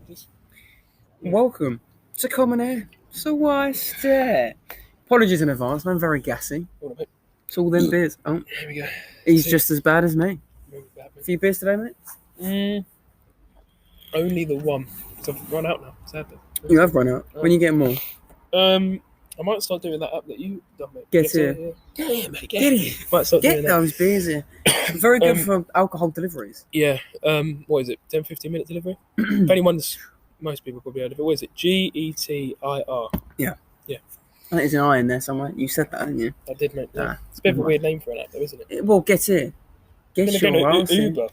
just... Welcome to Common Air. So why stare? Apologies in advance, I'm very gassy. Hold on, mate. It's all them beers. Oh, Here we go. he's just as bad as me. Really bad, A few beers today, mate? Only the one. So I've run out now, sadly. You have run out. When you get more? I might start doing that app that you done, mate. Get here. Yeah. Get here, mate. Get here. Might start Get doing that. those beers here. Very good for alcohol deliveries. Yeah. What is it? 10-15 minute delivery? If anyone's... Most people probably heard of it. What is it? Getir. Yeah. Yeah. I think there's an I in there somewhere. You said that, didn't you? I did, mate. Yeah. Ah, It's a bit of a weird name for an app, though, isn't it? Well, get here. Get Then again, your ass in. Uber.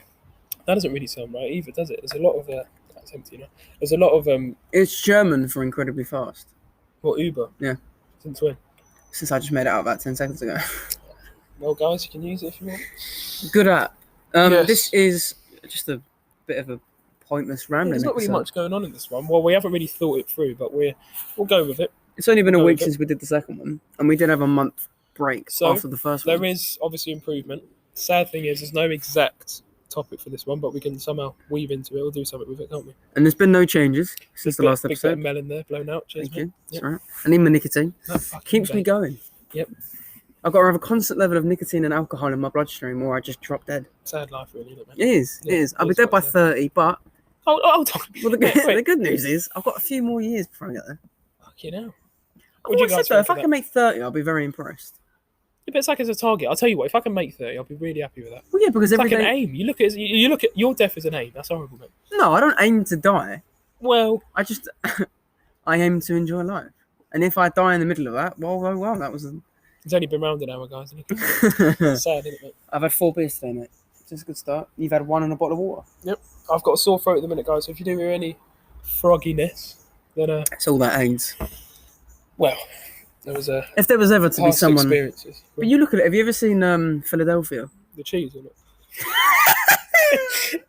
That doesn't really sound right either, does it? There's a lot of... that's empty, There's a lot of... It's German for incredibly fast. What, Uber? Yeah. Since when? Since I just made it out about 10 seconds ago. Well, guys, you can use it if you want. Good app. Yes. This is just a bit of a pointless rambling. There's not really episode. much going on in this one. Well, we haven't really thought it through, but we'll go with it. It's only been a Go week with it. since we did the second one, and we did have a month break So, after the first one. There is obviously improvement. The sad thing is there's no exact topic for this one, but we can somehow weave into it or do something with it, can't we? And there's been no changes since the last Big bit of episode. melon there blown out. Cheers, Thank you. mate. That's Yep. right. I need my nicotine. That fucking Keeps me vape. going. Yep. I've got to have a constant level of nicotine and alcohol in my bloodstream, or I just drop dead. Sad life, really, isn't it, It is. Yeah, it is. I'll it be is dead by quite sad. 30, but Oh, hold on. well, the, Wait. the good news is I've got a few more years before I get there. Fucking hell. I've What do you always said guys though, think if I of can make 30, I'll be very impressed. Yeah, but it's like as a target. I'll tell you what, if I can make 30, I'll be really happy with that. Well, yeah, because It's every like an day. aim. You look at your death as an aim. That's horrible, mate. No, I don't aim to die. Well, I just I aim to enjoy life. And if I die in the middle of that, well, that was. it's only been round an hour, guys. Isn't it? I've Sad, isn't it, mate? had 4 beers today, mate. Just a good start. You've had 1 and a bottle of water. I've got a sore throat at the minute, guys. So if you do hear any frogginess, then It's all that AIDS. well, there was a If there was ever to be past someone. experiences. But you look at it. Have you ever seen Philadelphia? The cheese, isn't it?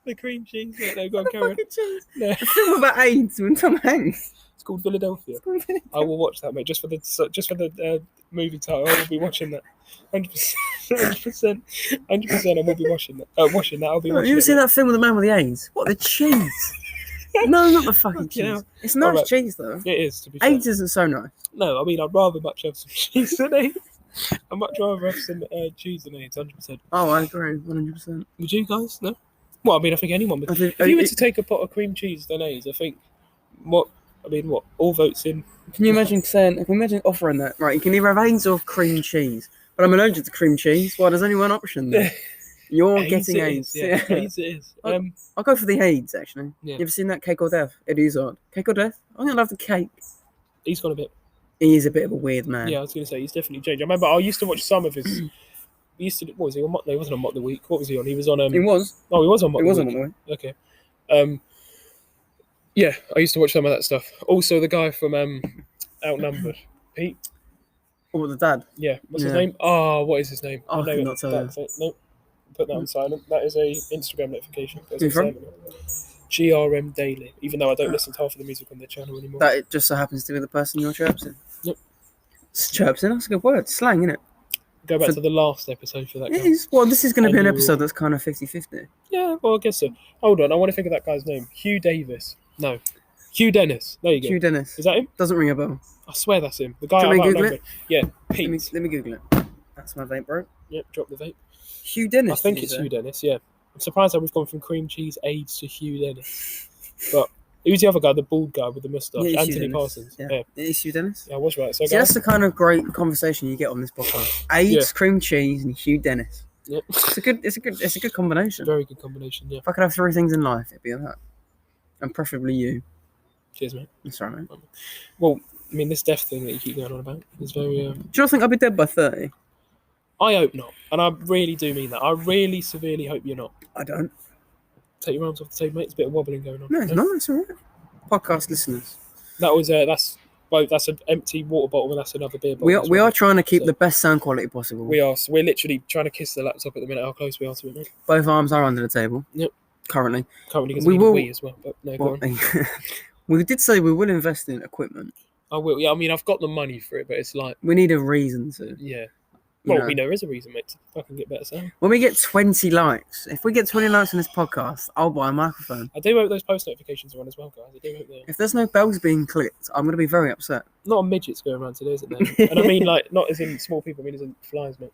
The cream cheese. Yeah, no, go on, carry on. No, The film about AIDS with Tom Hanks. it's called Philadelphia. I will watch that, mate. Just for the movie title, I will be watching that. 100%. 100%. I will be watching that. Watching that. I'll be You watching ever it. seen that film with the man with the AIDS? What, the cheese? No, not the fucking Fucking cheese. hell. It's nice Alright. cheese though. It is, to be fair. AIDS isn't so nice. No, I mean, I'd rather much have some cheese than AIDS. I'd much rather have some cheese than AIDS, 100%. Oh, I agree, 100%. Would you guys? No? Well, I mean, I think anyone would. I think- If you were to take a pot of cream cheese than AIDS, I think what? All votes in. Can you imagine offering that? Right, you can either have AIDS or cream cheese. But I'm allergic to cream cheese. Well, there's only one option there. You're getting it AIDS. is, yeah. AIDS it is. I'll go for the AIDS, actually. Yeah. You ever seen that Cake or Death? Eddie Izzard. Cake or Death? I'm going to love the cake. He's gone a bit. He is a bit of a weird man. Yeah, I was going to say, he's definitely changed. I remember I used to watch some of his... He used to... What was he on? No, he wasn't on Mock the Week. What was he on? He was on... He was. Oh, he was on Mock He the was Week. on the way. Okay. Yeah, I used to watch some of that stuff. Also, the guy from Outnumbered. Pete? Oh, the dad. Yeah. What's his Yeah. name? Oh, what is his name? Oh, I know cannot it. tell That's it. Nope. Put that on silent. That is a Instagram notification. That's Who from? on silent. GRM Daily. Even though I don't listen to half of the music on their channel anymore. That it just so happens to be the person you're chirpsing. Yep. It's chirpsing, that's a good word. Slang, isn't it? Go back So- to the last episode for that It guy. is. Well, this is going to be an And you episode will- that's kind of 50-50. Yeah, well, I guess so. Hold on, I want to think of that guy's name. Hugh Davis. No. Hugh Dennis. There you go. Hugh Dennis. Is that him? Doesn't ring a bell. I swear that's him. The guy Do you want me to I Google remember. Yeah, Pete. Let me Google it. That's my vape, bro. Yep, drop the vape. Hugh Dennis. I think did you it's say? Hugh Dennis, yeah. I'm surprised that we've gone from cream cheese AIDS to Hugh Dennis. But who's the other guy, the bald guy with the moustache? Yeah, it's Hugh Anthony Dennis. Parsons. Yeah. Yeah. It is Hugh Dennis. I was right. So See, that's guys, the kind of great conversation you get on this podcast. AIDS, Yeah. cream cheese, and Hugh Dennis. yep. It's a good combination. Very good combination, yeah. If I could have 3 things in life, it'd be that. And preferably you. Cheers, mate. That's all right. Well, I mean, this death thing that you keep going on about is very... Do you not think I'll be dead by 30? I hope not. And I really do mean that. I really severely hope you're not. I don't. Take your arms off the table, mate. It's a bit of wobbling going on. No, it's not. It's all right. Podcast listeners. That was that's an empty water bottle and that's another beer bottle. We are, as we well. are trying to keep So- the best sound quality possible. We are. So we're literally trying to kiss the laptop at the minute. How close we are to it, mate. Both arms are under the table. Yep. Currently. Currently, because We we will- will as well. But no, go Well, on. we did say we will invest in equipment. I will. Yeah, I mean, I've got the money for it, but it's like, We need a reason to. yeah. You Well, know, we know there is a reason, mate, to fucking get better sound. when we get 20 likes, if we get 20 likes on this podcast, I'll buy a microphone. I do hope those post notifications are on as well, guys. I do hope they're... If there's no bells being clicked, I'm going to be very upset. Not midgets going around today, isn't there? And I mean, like, not as in small people, I mean as in flies, mate.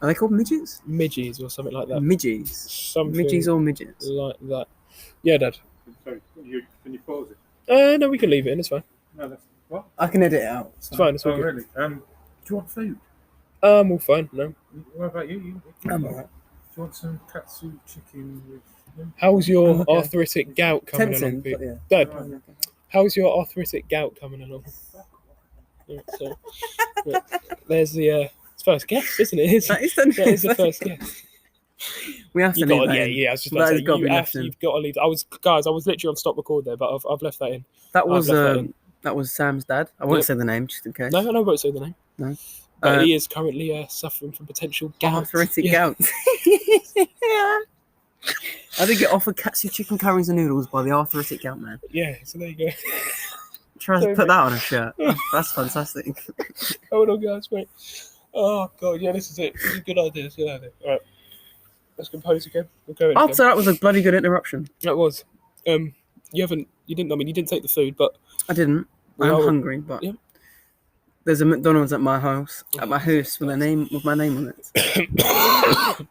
Are they called midgets? Midgies or something like that. Midgies. Something Midgies or midgets? like that. Yeah, Dad. Sorry, can you pause it? No, we can leave it in, it's fine. No, that's what? I can edit it out. It's fine, it's all Oh, good. really? Do you want food? I'm all fine, no. What about you? I'm Do alright. you want some katsu chicken with? How's your Okay. arthritic gout coming along, Tempting, Pete? but yeah. Dad, Right. how's your arthritic gout coming along? Yeah, so, yeah, there's the first guess, isn't it? That is That is the first guess. We have to You leave got, that yeah, in. yeah. I was just That about to has say, got to be left in. you've got to leave. I was literally on stop record there, but I've left that in. That was left that in. that was Sam's dad. I won't Yep. say the name just in case. No, I won't say the name. No. But he is currently suffering from potential gout. Arthritic Yeah. gout. I did get offered katsu chicken curries and noodles by the arthritic gout man. Yeah, so there you go. Try to Sorry, put mate. that on a shirt. That's fantastic. Hold on, guys, wait. Oh god, yeah, this is it. This is a good idea. It's a good idea. All right, let's compose again. We'll go in I'd again. say that was a bloody good interruption. That was. You didn't. I mean, you didn't take the food, but I didn't. We I'm are- hungry, but yeah. there's a McDonald's at my house, with my name on it.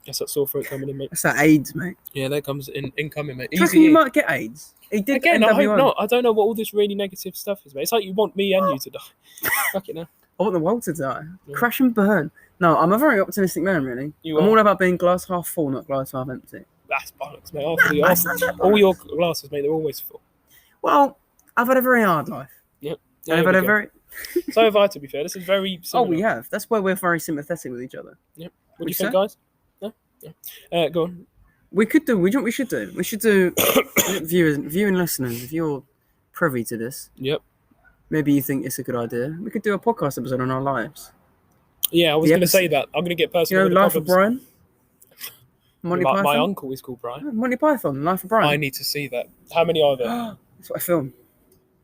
Guess that sore throat coming in, mate. That's that AIDS, mate. Yeah, that comes in incoming, mate. Do you reckon you might get AIDS? He did Again, I NWO. hope not. I don't know what all this really negative stuff is, mate. It's like you want me and you to die. Fuck it now. I want the world to die. Yeah. Crash and burn. No, I'm a very optimistic man, really. You I'm are. all about being glass half full, not glass half empty. That's bollocks, mate. After all your glasses, mate, they're always full. Well, I've had a very hard life. Yeah, And I've there had we a go. very... So have I, to be fair. This is very Oh, similar. we have. That's why we're very sympathetic with each other. What do Would you you think, say? guys? No? Go on. We could do... We know what we should do? We should do... viewing listeners, if you're privy to this, Yep. maybe you think it's a good idea. We could do a podcast episode on our lives. Yeah, I was The going to episode- say that. I'm going to get You personal. know, with the Life of problems. Brian? Monty My Python? uncle is called Brian. Oh, Monty Python, Life of Brian. I need to see that. How many are there? That's what I filmed.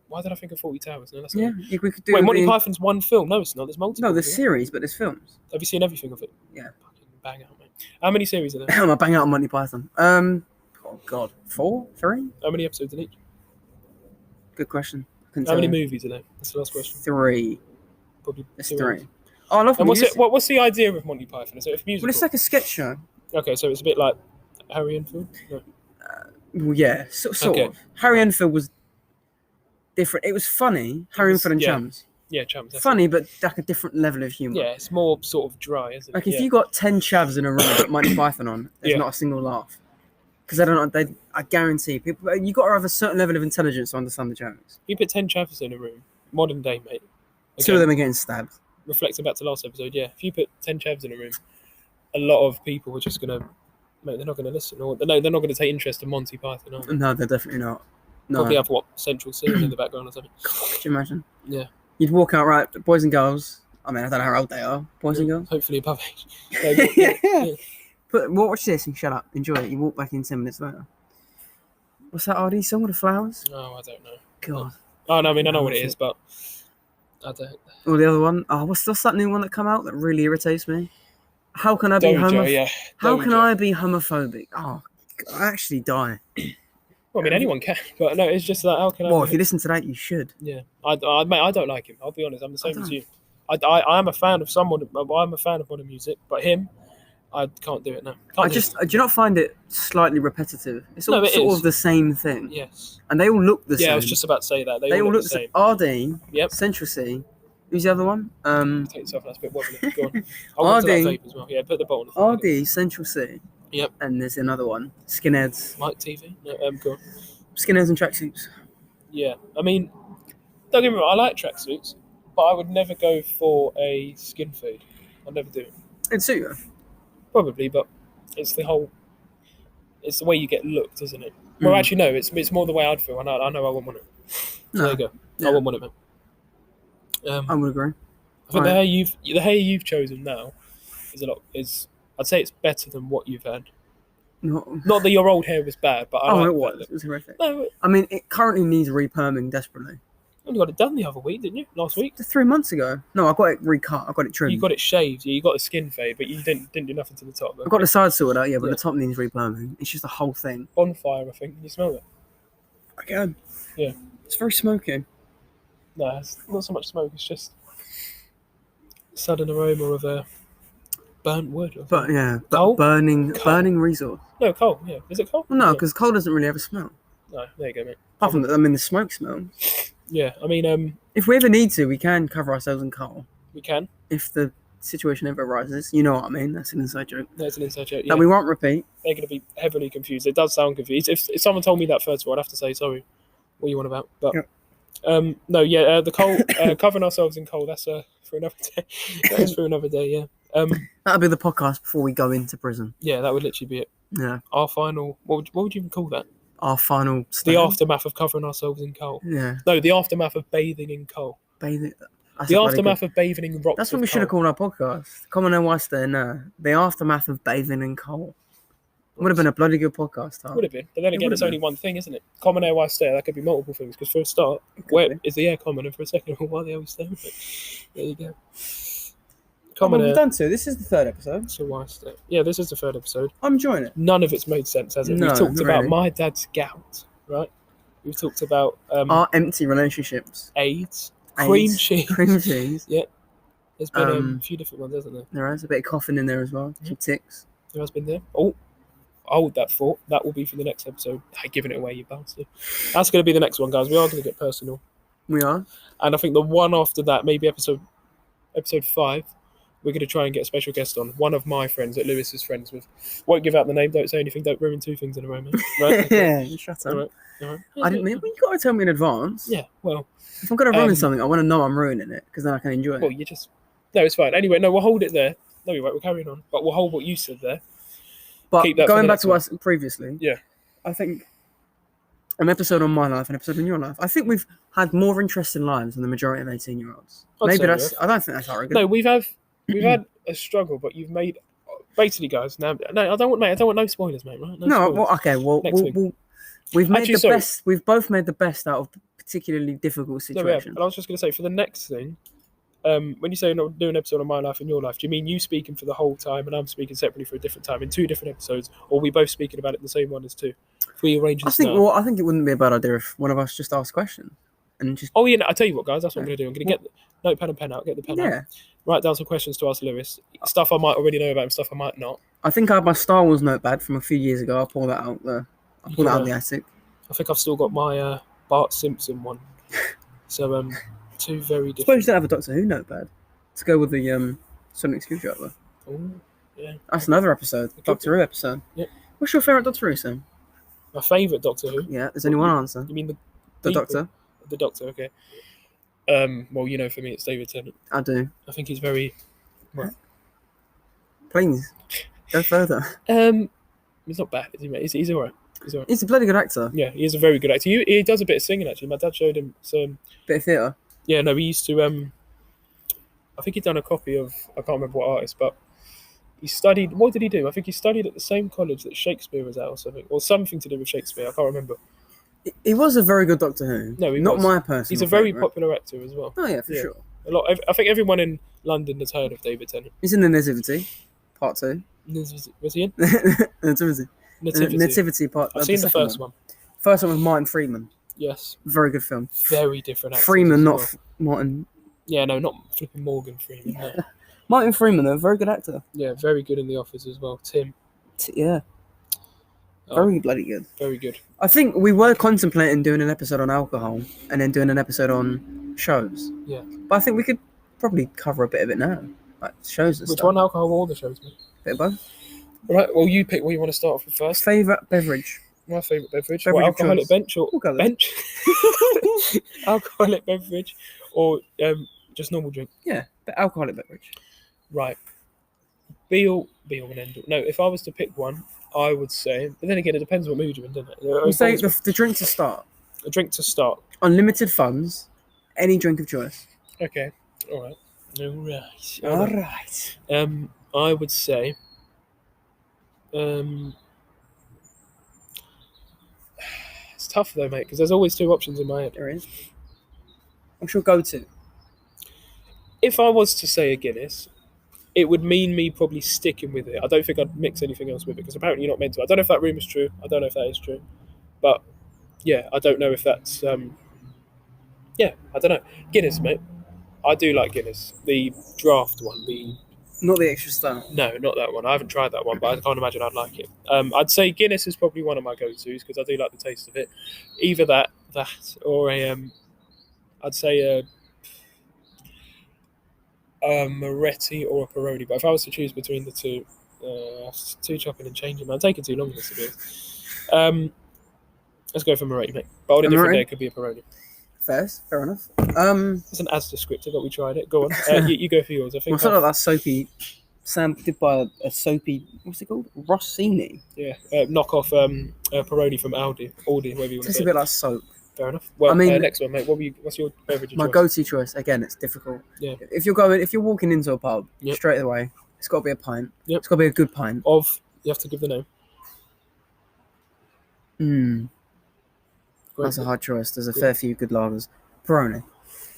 Why did I think of 40 Towers? No, that's Yeah, not. we could do... Wait, Monty the- Python's one film? No, it's not. There's multiple. No, there's yeah? series, but there's films. Have you seen everything of it? Yeah. Fucking bang out, mate. How many series are there? I'm gonna bang out on Monty Python. Oh God, 4, 3? How many episodes in each? Good question. Couldn't How many tell you. movies are there? That's the last question. 3. Probably It's 2 3. hours. Oh, I love And what's music. it? What's the idea of Monty Python? Is it a musical? Well, it's like a sketch show. Okay, so it's a bit like Harry Enfield. No. Well, yeah, sort Okay. of. Harry Enfield was different. It was funny. Harry was- Enfield and yeah. Chums. Yeah, Chums. that's Funny, but like a different level of humour. it. Yeah, it's more sort of dry, isn't it? Like if yeah. you got 10 chavs in a room with Monty Python on, there's Yeah. not a single laugh. Because they don't. I guarantee people. You got to have a certain level of intelligence to understand the jokes. You put 10 chavs in a room, modern day, mate. 2 of them are getting stabbed. Reflecting back to last episode, yeah. If you put 10 chavs in a room, a lot of people are just gonna, mate. They're not gonna listen, or no, they're not gonna take interest in Monty Python. Are they? No, they're definitely not. No. Probably have what Central Scene in the background or something. Could you imagine? Yeah. You'd walk out, right, boys and girls. I mean, I don't know how old they are, boys and girls. Hopefully above age. Yeah. But watch this and shut up. Enjoy it. You walk back in 10 minutes later. What's that RD song with the flowers? Oh, I don't know. God. Oh no, I mean I know what it is, but I don't. Or the other one. Oh, what's that new one that come out that really irritates me? How can I be Dojo, yeah. How can Dojo. I be homophobic? Oh, I actually die. Well, I mean anyone can, but no, it's just that. How can I? Well, be- if you listen to that, you should. Yeah, mate, I don't like him. I'll be honest. I'm the same as don't. you. I am a fan of someone. I'm a fan of modern music, but him, I can't do it now. Can't do Do you not find it slightly repetitive? It's all No, it sort is. of the same thing. it. Yes. And they all look the same. Yeah, I was just about to say that. They all look the same. RD, Yep. Central C. Who's the other one? Take yourself. That's a bit wobbly. Go on. I want to that RD. vape as well. Yeah, put the bottle on the phone. RD, Central C. Yep. And there's another one. Skinheads. Mike TV. No, go on. Skinheads and tracksuits. Yeah, I mean, don't get me wrong. I like tracksuits, but I would never go for a skin fade. I'd never do it. It'd suit you. Probably, but it's the way you get looked, isn't it? Well, Mm. actually, no. It's more the way I'd feel. I know I wouldn't want it. So No. there you go. Yeah. I wouldn't want it, man. I would agree. I think Right. the hair you've chosen now I'd say it's better than what you've had. No. Not that your old hair was bad, but I Oh, like it that was. look. It was horrific. No, I mean, it currently needs reperming desperately. only got it done the other week, didn't you? Last week. 3 months ago. No, I got it recut. I got it trimmed. You got it shaved. Yeah, you got a skin fade, but you didn't do nothing to the top. I got the side sorted out, yeah, but Yeah. the top needs replumbing. It's just the whole thing. Bonfire, I think. Can you smell it? Again. Yeah. It's very smoky. No, it's not so much smoke. It's just sudden aroma of burnt wood. Or But something. yeah, Coal? burning Coal. resource. No, coal. Yeah, is it coal? Well, no, Yeah. because coal doesn't really have a smell. No, there you go, mate. Apart from, the smoke smell. Yeah, I mean, If we ever need to, we can cover ourselves in coal. we can. If the situation ever arises. You know what I mean? That's an inside joke. There's an inside joke. Yeah, That we won't repeat. they're going to be heavily confused. It does sound confused. If someone told me that first of all, I'd have to say sorry. What you want about? But no, yeah, the coal, covering ourselves in coal. That's for another day. That is for another day. Yeah. That'll be the podcast before we go into prison. Yeah, that would literally be it. Yeah. Our final. What would you even call that? Our final The stand. aftermath of covering ourselves in coal. Yeah. No, the aftermath of bathing in coal. Bathing. The aftermath of bathing in rocks. That's what of we should have coal. called our podcast. Common and Western. The aftermath of bathing in coal. Would have been a bloody good podcast. Huh? Would have been, but then It again, would it's have only one thing, isn't it? Common air, why stay? That could be multiple things. Because for a start, where be. is the air common, and for a second, why the hell we stay? There you go. Oh, Common well, we've air. done two. This is the third episode. So why stay? Yeah, this is the third episode. I'm enjoying it. None of it's made sense, has it? No, We've talked not about really. my dad's gout, right? We've talked about Our empty relationships. AIDS, cream AIDS, cheese. Cream cheese. There's been a Um, few different ones, hasn't there? There is a bit of coughing in there as well. Some ticks. There has been there. Oh, hold that thought. That will be for the next episode. Giving it away, you bastard. That's going to be the next one, guys. We are going to get personal. We are. And I think the one after that, maybe episode 5, we're going to try and get a special guest on. One of my friends that Lewis is friends with. Won't give out the name, don't say anything, don't ruin two things in a row, mate. Right? Yeah, shut up. All right. All right. I didn't mean. Well, you got to tell me in advance. Yeah, well, If I'm gonna ruin Um, something, I want to know I'm ruining it because then I can enjoy it. well, you just... No, it's fine. Anyway, no, we'll hold it there. No, we won't. We're carrying on. But we'll hold what you said there. But keep that for going the back next to one. us previously, Yeah. I think an episode on my life, an episode on your life. I think we've had more interesting lives than the majority of 18-year-olds. I'd Maybe say that's. we I don't think that's arrogant. No, we've had a struggle, but you've made... Basically, guys, now... No, I don't want no spoilers, mate, right? No, spoilers. well, okay. Well, Next week. we've made Actually, the sorry. best. We've both made the best out of particularly difficult No, we have. situations. And I was just going to say, for the next thing, when you say you're not doing an episode on my life and your life, do you mean you speaking for the whole time and I'm speaking separately for a different time in 2 different episodes, or are we both speaking about it in the same one as 2? If we arrange I this think. now. Well, I think it wouldn't be a bad idea if one of us just asked questions and just. Oh, yeah, no, I tell you what, guys, that's what I'm going to do. I'm going to get the notepad and pen out, get the pen out, Yeah, write down some questions to ask Lewis, stuff I might already know about and stuff I might not. I think I had my Star Wars notepad from a few years ago. I'll pull that out there. I'll pull that out of the attic. I think I've still got my Bart Simpson one. So, 2 very I suppose you different. don't have a Doctor Who notepad to go with the Sonic Screwdriver. Oh, yeah. That's another episode, could Doctor Who episode. Yep. What's your favourite Doctor Who, Sam? My favourite Doctor Who. Yeah, there's only one answer. You mean the The people? Doctor. The Doctor, okay. Well, you know, for me, it's David Tennant. I do. I think he's very... Please, go further. He's not bad, is he, mate? He's all right. He's all right. He's a bloody good actor. Yeah, he is a very good actor. He does a bit of singing, actually. My dad showed him some... Bit of theatre. Yeah, no, he used to... I think he'd done a copy of... I can't remember what artist, but he studied... What did he do? I think he studied at the same college that Shakespeare was at or something. Or something to do with Shakespeare. I can't remember. He was a very good Doctor Who. No, he not was. my personal. He's a very favourite. popular actor as well. Oh yeah, for Yeah. sure. I think everyone in London has heard of David Tennant. He's in the Nativity, Part 2. Was he in? Nativity. Nativity Part. I've seen the second first one. First one was Martin Freeman. Yes. Very good film. Very different actors Freeman, as not well. Martin. Yeah, no, not flipping Morgan Freeman. No. Martin Freeman, though, very good actor. Yeah, very good in The Office as well. Tim. Yeah, Oh, very bloody good. very good. I think we were contemplating doing an episode on alcohol and then doing an episode on shows. Yeah. But I think we could probably cover a bit of it now. Like shows and Which stuff. one? Alcohol or the shows, mate? Bit of both. Right, well, you pick what you want to start off with first. Favourite beverage. My favourite beverage. Beverage What, of alcoholic choice. bench or We'll go there. bench? Alcoholic beverage or just normal drink? Yeah, but alcoholic beverage. Right. Be all and end all. No, if I was to pick one, I would say, but then again, it depends what mood you're in, doesn't it? We'll say the drink to start. A drink to start. Unlimited funds. Any drink of choice. Okay. All right. All right. All right. I would say, it's tough though, mate, because there's always 2 options in my head. There is. What's your go-to? If I was to say a Guinness, it would mean me probably sticking with it. I don't think I'd mix anything else with it because apparently you're not meant to. I don't know if that rumour's true. I don't know if that is true. But yeah, I don't know if that's. Yeah, I don't know. Guinness, mate. I do like Guinness. The draft one. Not the extra stuff. No, not that one. I haven't tried that one, but I can't imagine I'd like it. I'd say Guinness is probably one of my go-tos because I do like the taste of it. Either that, or I'd say a Moretti or a Peroni. But if I was to choose between the two, it's too chopping and changing. Man, I'm taking too long this to be. Let's go for Moretti, mate. But on a different day, it could be a Peroni. Fair enough. It's an as descriptive, but we tried it. Go on, you go for yours. I think. I feel like that soapy. Sam did buy a soapy. What's it called? Rossini. Yeah, knockoff Peroni from Aldi, whatever you want to Tastes say. a bit like soap. Fair enough. Well, I mean, next one, mate. What's your beverage? My go-to choice. Again, it's difficult. Yeah. If you're walking into a pub straight away, it's got to be a pint. Yep. It's got to be a good pint. You have to give the name. That's a hard choice. There's a fair few good lagers. Peroni.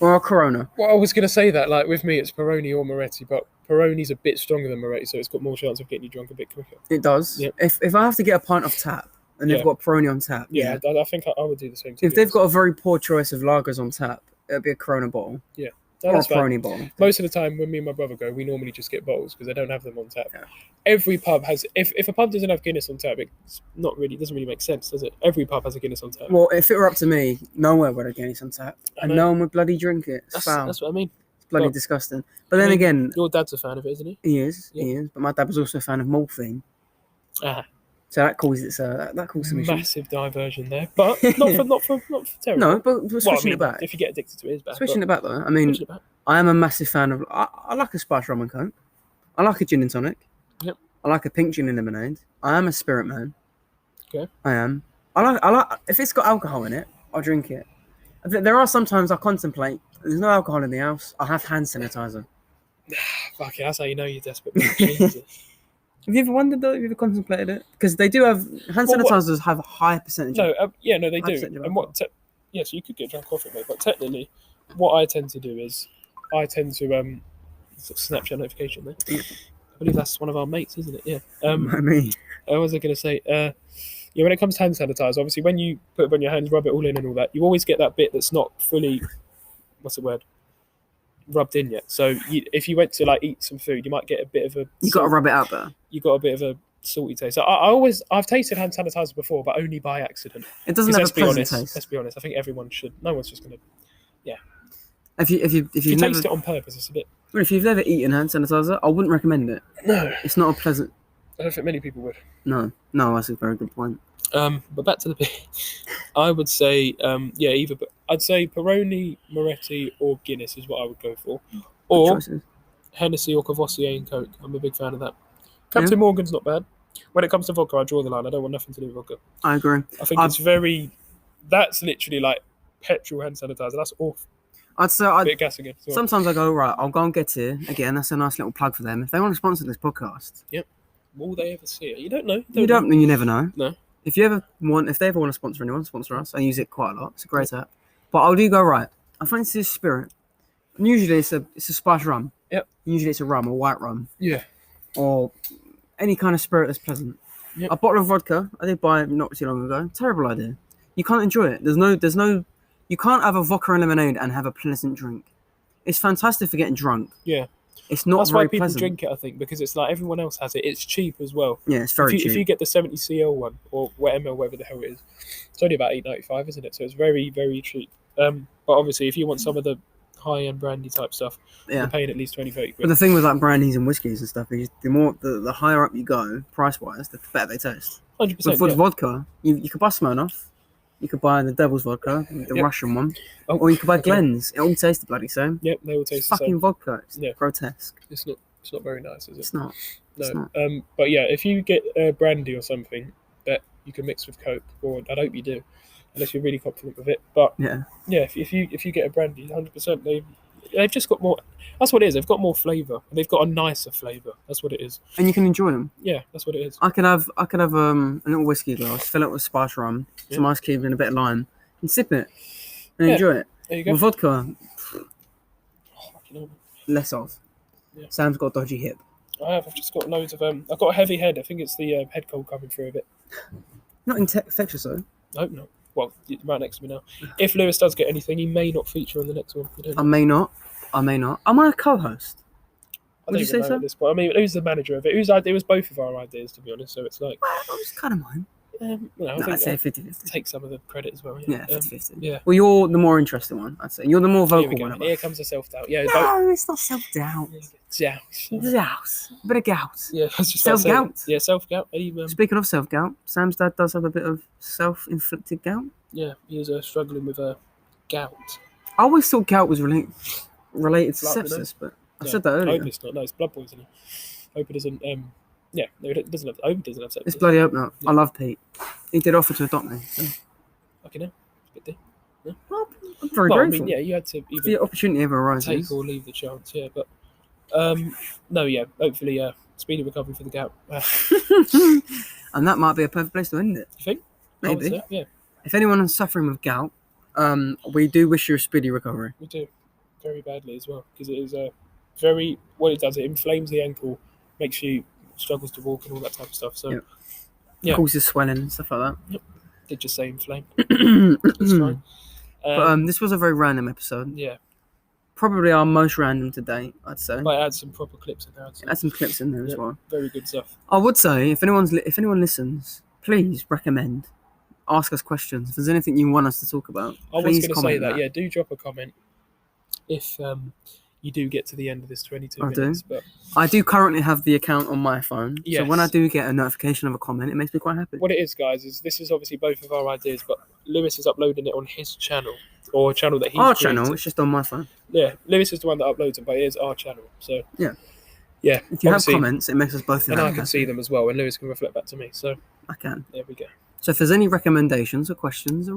Or a Corona. Well, I was going to say that, like, with me, it's Peroni or Moretti, but Peroni's a bit stronger than Moretti, so it's got more chance of getting you drunk a bit quicker. It does. Yep. If I have to get a pint off tap and they've got Peroni on tap, I think I would do the same. If they've got a very poor choice of lagers on tap, it'll be a Corona bottle. Yeah. Or a Peroni bottle. Most of the time, when me and my brother go, we normally just get bottles because they don't have them on tap. Yeah. Every pub has. If a pub doesn't have Guinness on tap, it's not really doesn't really make sense, does it? Every pub has a Guinness on tap. Well, if it were up to me, nowhere would have Guinness on tap, and no one would bloody drink it. It's foul. That's what I mean. It's bloody disgusting. But then again, your dad's a fan of it, isn't he? He is. But my dad was also a fan of morphine. Ah. So that causes that causes some issues. Massive diversion there, but not for terrible. No, but switching it back. If you get addicted to it, it's bad. Switching it back though, I mean, I am a massive fan of. I like a spice rum and coke. I like a gin and tonic. Yep. I like a pink gin and lemonade. I am a spirit man. Okay. I am. I like if it's got alcohol in it, I'll drink it. There are sometimes I contemplate. There's no alcohol in the house. I have hand sanitizer. Fuck it, that's how you know you're desperate. Jesus. Have you ever wondered though? Have you ever contemplated it? Because they do have hand sanitizers have a high percentage. No, they do. And what? So you could get drunk off it, mate. But technically, what I tend to do is, I tend to sort of Snapchat notification there. I believe that's one of our mates, isn't it? Yeah. I mean, what was I going to say? When it comes to hand sanitizer, obviously when you put it on your hands, rub it all in and all that, you always get that bit that's not fully, what's the word? Rubbed in yet. So if you went to like eat some food, you might get a bit of a. You got to rub it out there. You got a bit of a salty taste. So I've tasted hand sanitizer before, but only by accident. It doesn't have a pleasant taste. Let's be honest. I think everyone should. No one's just gonna. Yeah. If you taste it on purpose, it's a bit. Well, if you've never eaten hand sanitizer, I wouldn't recommend it. No. It's not a pleasant. I don't think many people would. No, that's a very good point. But back to the bit. I would say, either. But I'd say Peroni, Moretti, or Guinness is what I would go for, or Hennessy or Cavassier and Coke. I'm a big fan of that. Captain Morgan's not bad. When it comes to vodka, I draw the line. I don't want nothing to do with vodka. I agree. I think it's very. That's literally like petrol hand sanitizer. That's awful. I'd say bit of gas again. Sometimes I go right. I'll go and get it again. That's a nice little plug for them. If they want to sponsor this podcast, yep. Will they ever see it? You don't know. You never know. No. If they ever want to sponsor anyone, sponsor us. I use it quite a lot. It's a great app. But I do go right. I fancy this spirit. And usually it's a spice rum. Yep. Usually it's a rum or white rum. Yeah. Or any kind of spirit that's pleasant. Yep. A bottle of vodka. I did buy it not too long ago. Terrible idea. You can't enjoy it. There's no. You can't have a vodka and lemonade and have a pleasant drink. It's fantastic for getting drunk. Yeah. It's not That's very why people pleasant. drink it, I think, because it's like everyone else has it. It's cheap as well. Yeah, it's very cheap. If you get the 70 CL one, or whatever the hell it is, it's only about $8.95, isn't it? So it's very, very cheap. But obviously, if you want some of the high-end brandy type stuff, you're paying at least 20-30 quid. But the thing with like brandies and whiskies and stuff is the higher up you go, price-wise, the better they taste. 100%. But for vodka, you could buy Smirnoff. You could buy the Devil's vodka, the Russian one, or you could buy Glen's. It all tastes the bloody same. Yep, they all taste the same. Fucking vodka. It's grotesque. It's not very nice, is it? It's not. No. It's not. But yeah, if you get brandy or something that you can mix with Coke, or I'd hope you do, unless you're really confident with it. But if you get a brandy, 100%, they've just got more. That's what it is. They've got more flavour. They've got a nicer flavour. That's what it is. And you can enjoy them. Yeah, that's what it is. I could have a little whiskey glass, fill it with spice rum, some ice cubes and a bit of lime, and sip it and enjoy it. There you go. With vodka, Oh, fucking hell. less of. Yeah. Sam's got a dodgy hip. I've just got loads of I've got a heavy head. I think it's the head cold coming through a bit. Not infectious though. I hope not. Well, you're right next to me now. If Lewis does get anything, he may not feature on the next one. You don't I know. may not. Am I a co-host? I Would don't you even say know so? at this point. I mean, who's the manager of it? It was both of our ideas, to be honest. So it's like, Well, I was kind of mine. I No, think I'd say I'll 50-50. take some of the credit as well. Yeah, 50-50. yeah. Well, you're the more interesting one, I'd say. You're the more Here we vocal go. one of Here us. comes the self doubt. Yeah, No, it's not self-doubt. yeah. Gout. A bit of gout. Yeah, I was just about to say Self-gout. that. Yeah, self gout. Speaking of self-gout, Sam's dad does have a bit of self-inflicted gout. Yeah, he was struggling with gout. I always thought gout was related to Blood, you know? sepsis, but I No, said that I earlier. hope it's not. No, it's blood poisoning. Hope it doesn't. Yeah, no, it doesn't have. I hope it doesn't have sepsis. It's bloody hope not. Yeah. I love Pete. He did offer to adopt me. So. Fucking hell. Good day. Well, I'm very Well, I grateful. mean, yeah, you had to If either the opportunity ever arises. take or leave the chance. Yeah, but no, yeah. Hopefully, speedy recovery for the gout. And that might be a perfect place to end it. You think? I would Maybe. say, yeah, If anyone is suffering with gout, we do wish you a speedy recovery. we do very badly as well because it is very. What it does, it inflames the ankle, makes you struggles to walk and all that type of stuff. So Yep. Yeah. Causes swelling and stuff like did just say inflame. It's that. fine. But this was a very random episode. Yeah, Probably our most random to date, I'd say. might add some proper clips in there. I'd say. Add some clips in there as Yep. well. Very good stuff. I would say if anyone listens, please recommend, ask us questions. If there's anything you want us to talk about, I was please going to say comment that. Yeah, do drop a comment if you do get to the end of this 22 I do. minutes. But I do currently have the account on my phone, so Yes. when I do get a notification of a comment, it makes me quite happy. what it is, guys, is this is obviously both of our ideas, but Lewis is uploading it on his channel or a channel that he's Our created. channel, it's just on my phone. Yeah, Lewis is the one that uploads it, but it is our channel. So Yeah. yeah. If you have obviously- comments, it makes us both and very I can happy. see them as well, and Lewis can reflect back to me. So I can. there we go. So if there's any recommendations or questions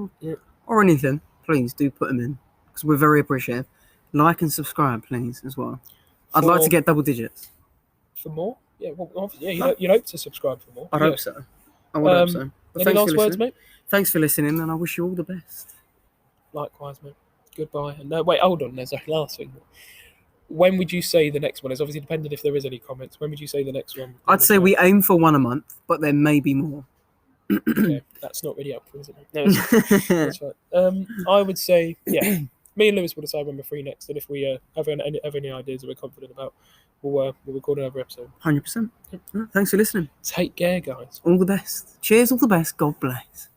or anything, please do put them in because we're very appreciative. Like and subscribe, please, as well. I'd like to get double digits. For more? Yeah, well, obviously, yeah, you'd hope to subscribe for more. I'd Yeah. hope so. I would hope so. But Any thanks last for words, listening. mate? Thanks for listening, and I wish you all the best. Likewise, mate. Goodbye. And no, wait, hold on. There's a last thing. When would you say the next one is? Obviously, depending if there is any comments. When would you say the next one? I'd say we aim for one a month, but there may be more. Okay, that's not really helpful, is it? No, that's fine. I would say, yeah, me and Lewis will decide when we're free next, and if we have any ideas that we're confident about, we'll record another episode. 100%. Thanks for listening. Take care, guys. All the best. Cheers, all the best. God bless.